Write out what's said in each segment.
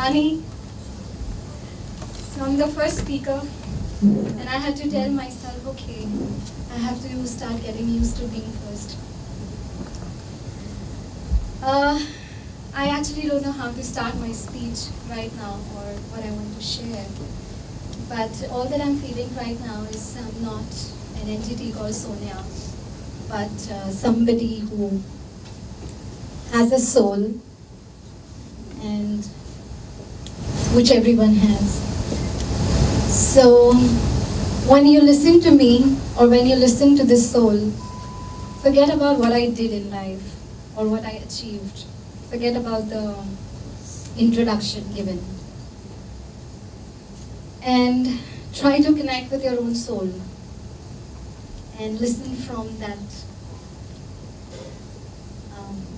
funny. So I'm the first speaker, and I had to tell myself, okay, I have to start getting used to being first. I actually don't know how to start my speech right now or what I want to share. But all that I'm feeling right now is not an entity called Sonia, but somebody who has a soul, and which everyone has. So when you listen to me, or when you listen to this soul, forget about what I did in life or what I achieved. Forget about the introduction given. And try to connect with your own soul and listen from that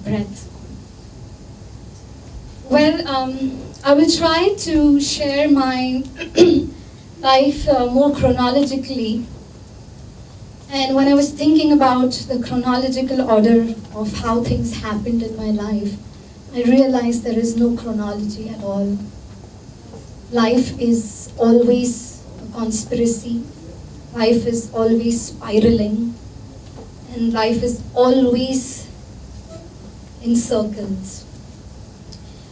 breath. Well, I will try to share my life more chronologically. And when I was thinking about the chronological order of how things happened in my life, I realized there is no chronology at all. Life is always a conspiracy. Life is always spiraling. And life is always in circles.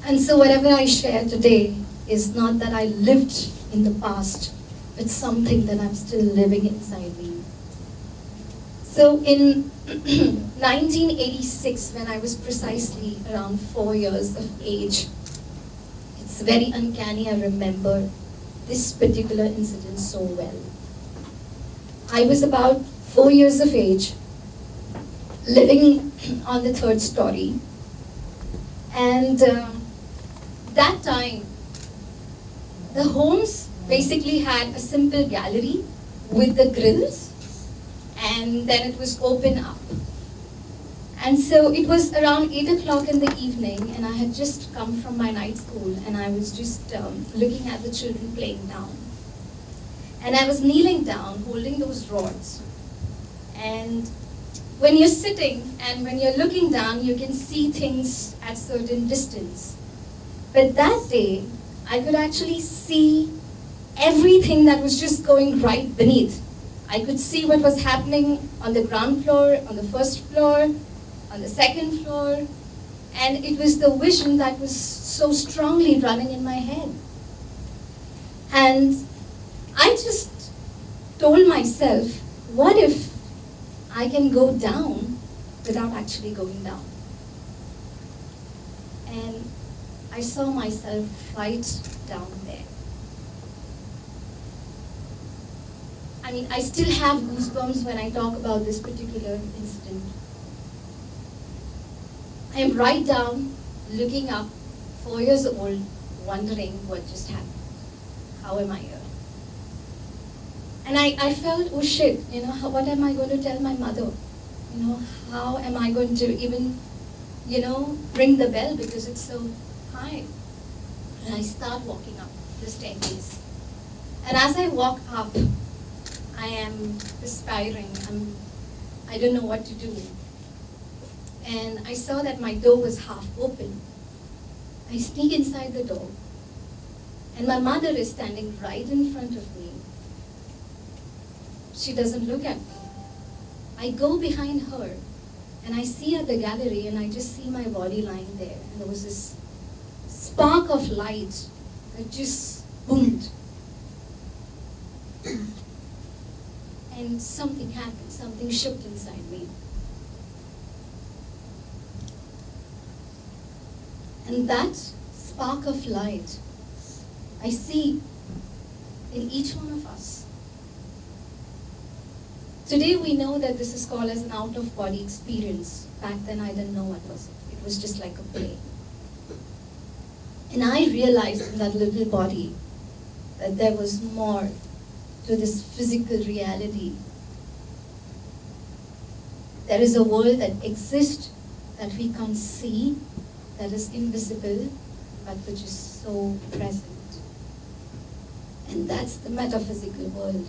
And so whatever I share today is not that I lived in the past, it's something that I'm still living inside me. So in 1986, when I was precisely around 4 years of age, it's very uncanny, I remember this particular incident so well. I was about 4 years of age, living on the 3rd story, and that time, the homes basically had a simple gallery with the grills, and then it was open up. And so it was around 8 o'clock in the evening, and I had just come from my night school, and I was just looking at the children playing down. And I was kneeling down, holding those rods. And when you're sitting and when you're looking down, you can see things at certain distance. But that day, I could actually see everything that was just going right beneath. I could see what was happening on the ground floor, on the 1st floor, on the 2nd floor, and it was the vision that was so strongly running in my head. And I just told myself, what if I can go down without actually going down? And I saw myself right down there. I mean, I still have goosebumps when I talk about this particular incident. I am right down, looking up, 4 years old, wondering what just happened. How am I here? And I felt, oh shit, what am I going to tell my mother? How am I going to even, ring the bell because it's so high? And I start walking up the staircase. And as I walk up, I am perspiring. I don't know what to do. And I saw that my door was half open. I sneak inside the door, and my mother is standing right in front of me. She doesn't look at me. I go behind her, and I see at the gallery, and I just see my body lying there. And there was this spark of light that just boomed. And something happened, something shook inside me. And that spark of light, I see in each one of us. Today we know that this is called as an out-of-body experience. Back then I didn't know what was it. It was just like a play. And I realized in that little body that there was more to this physical reality. There is a world that exists that we can't see, that is invisible, but which is so present. And that's the metaphysical world.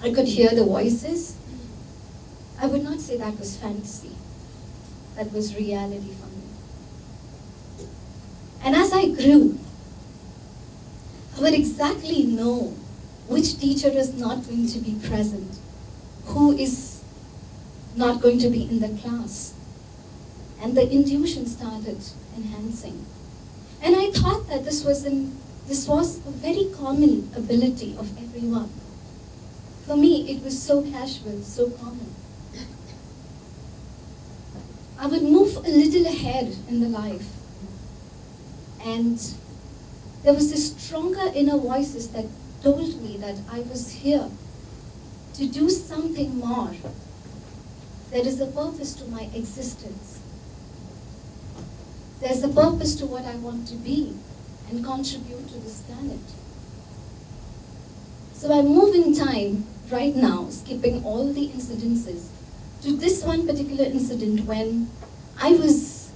I could hear the voices. I would not say that was fantasy. That was reality for me. And as I grew, I would exactly know which teacher is not going to be present, who is not going to be in the class. And the intuition started enhancing. And I thought that this was a very common ability of everyone. For me, it was so casual, so common. I would move a little ahead in the life. And there was this stronger inner voices that told me that I was here to do something more. There is a purpose to my existence. There's a purpose to what I want to be and contribute to this planet. So I move in time right now, skipping all the incidences, to this one particular incident when I was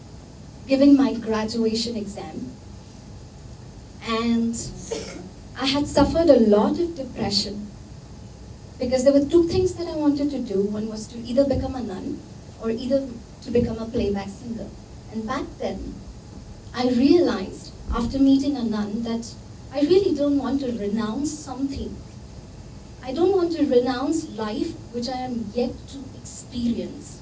giving my graduation exam. And I had suffered a lot of depression because there were two things that I wanted to do. One was to either become a nun or either to become a playback singer. And back then, I realized after meeting a nun that I really don't want to renounce something. I don't want to renounce life which I am yet to experience.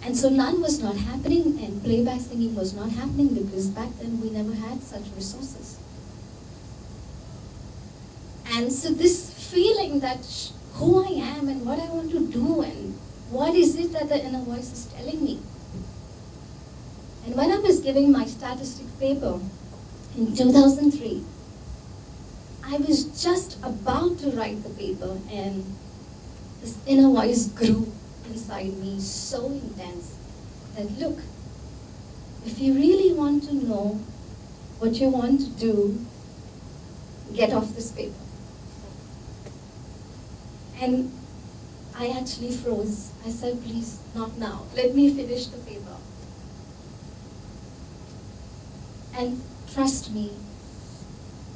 And so nun was not happening and playback singing was not happening because back then we never had such resources. And so this feeling that who I am and what I want to do and what is it that the inner voice is telling me. And when I was giving my statistic paper in 2003, I was just about to write the paper and this inner voice grew inside me so intense that look, if you really want to know what you want to do, get off this paper. And I actually froze. I said, please, not now. Let me finish the paper. And trust me,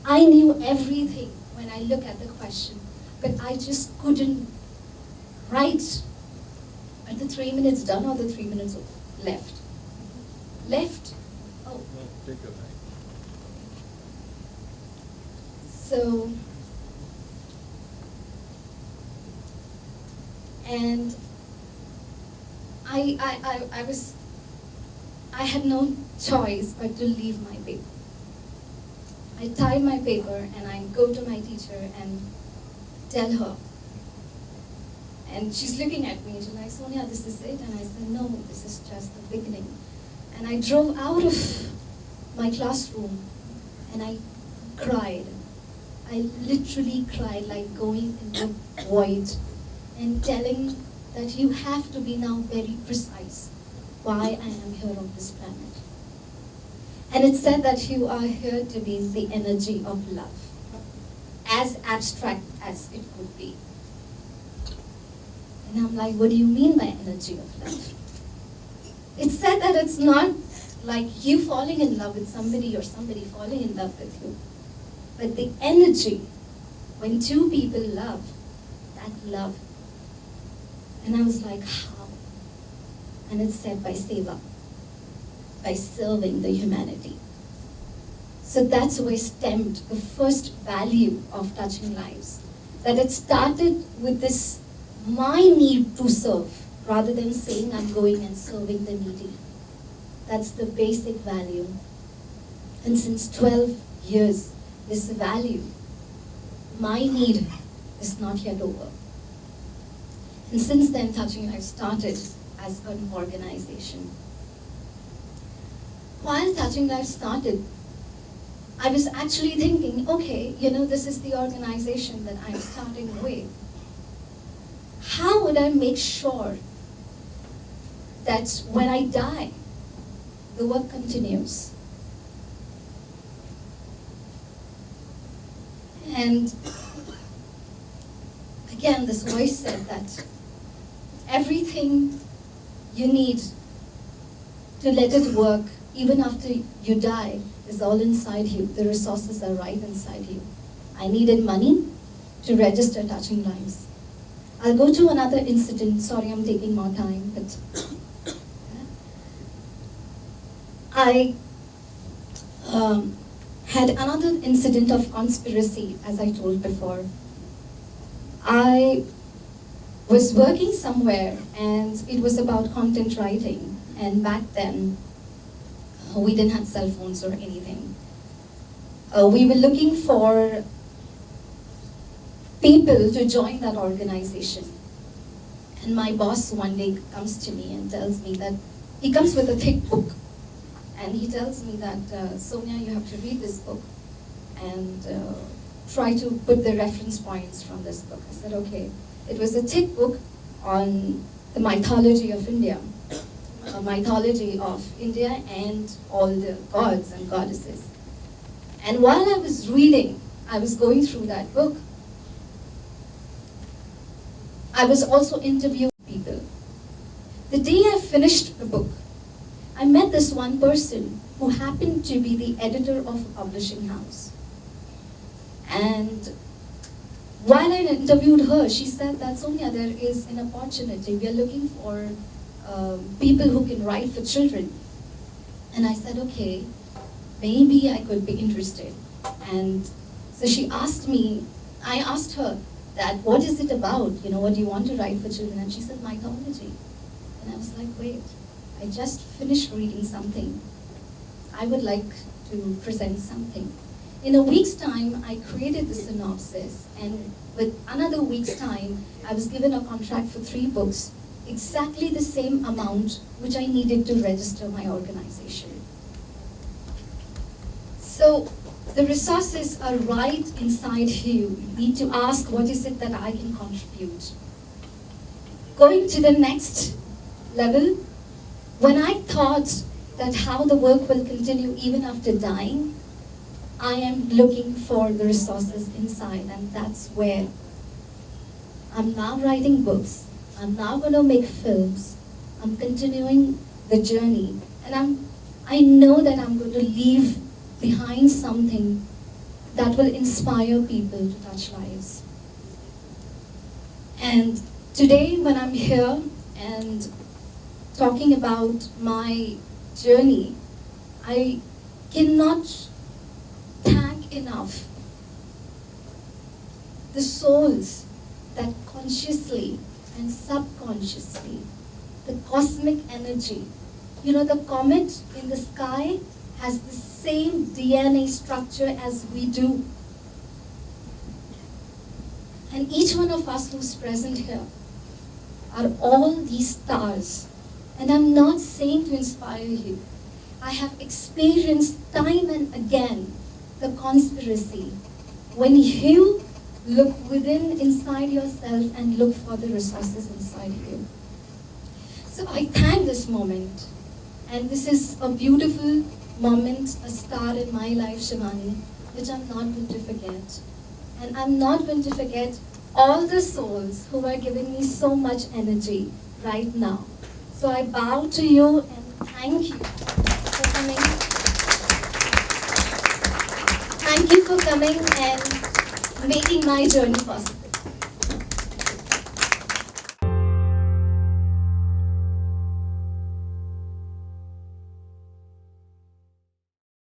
I knew everything when I look at the question, but I just couldn't write. Are the 3 minutes done or the 3 minutes left? Left? Oh. No, take your time. So, and I had no choice but to leave my paper. I tie my paper and I go to my teacher and tell her. And she's looking at me, she's like, Sonia, this is it? And I said, no, this is just the beginning. And I drove out of my classroom and I cried. I literally cried, like going in the void and telling that you have to be now very precise why I am here on this planet. And it said that you are here to be the energy of love, as abstract as it could be. And I'm like, what do you mean by energy of love? It said that it's not like you falling in love with somebody or somebody falling in love with you, but the energy, when two people love, that love. And I was like, how? And it said by seva, by serving the humanity. So that's where stemmed the first value of touching lives. That it started with this, my need to serve, rather than saying I'm going and serving the needy. That's the basic value. And since 12 years, this value, my need, is not yet over. And since then, Touching Lives started as an organization. While Touching Lives started, I was actually thinking, okay, this is the organization that I'm starting with. How would I make sure that when I die, the work continues? And again, this voice said that everything you need to let it work, even after you die, is all inside you. The resources are right inside you. I needed money to register Touching Lives. I'll go to another incident. Sorry, I'm taking more time, but I had another incident of conspiracy, as I told before. I was working somewhere and it was about content writing, and back then we didn't have cell phones or anything. We were looking for people to join that organization. And my boss one day comes to me and tells me that he comes with a thick book. And he tells me that, Sonia, you have to read this book and try to put the reference points from this book. I said, okay. It was a thick book on the mythology of India. Mythology of India and all the gods and goddesses. And while I was reading, I was going through that book, I was also interviewing people. The day I finished the book, I met this one person who happened to be the editor of a publishing house. And while I interviewed her, she said that, Sonia, there is an opportunity. We are looking for people who can write for children. And I said, okay, maybe I could be interested. And so she asked me, I asked her that, what is it about? You know, what do you want to write for children? And she said, mythology. And I was like, wait, I just finished reading something. I would like to present something. In a week's time, I created the synopsis, and with another week's time, I was given a contract for 3 books, exactly the same amount which I needed to register my organization. So the resources are right inside you. You need to ask, what is it that I can contribute? Going to the next level, when I thought that how the work will continue even after dying, I am looking for the resources inside, and that's where I'm now writing books. I'm now going to make films. I'm continuing the journey, and I know that I'm going to leave behind something that will inspire people to touch lives. And today, when I'm here and talking about my journey, I cannot thank enough the souls that consciously and subconsciously, the cosmic energy. You know, the comet in the sky has the same DNA structure as we do. And each one of us who's present here are all these stars. And I'm not saying to inspire you. I have experienced time and again the conspiracy. When you look within inside yourself and look for the resources inside you. So I thank this moment. And this is a beautiful moment, a star in my life, Shivani, which I'm not going to forget. And I'm not going to forget all the souls who are giving me so much energy right now. So I bow to you and thank you for coming. Thank you for coming and making my journey possible.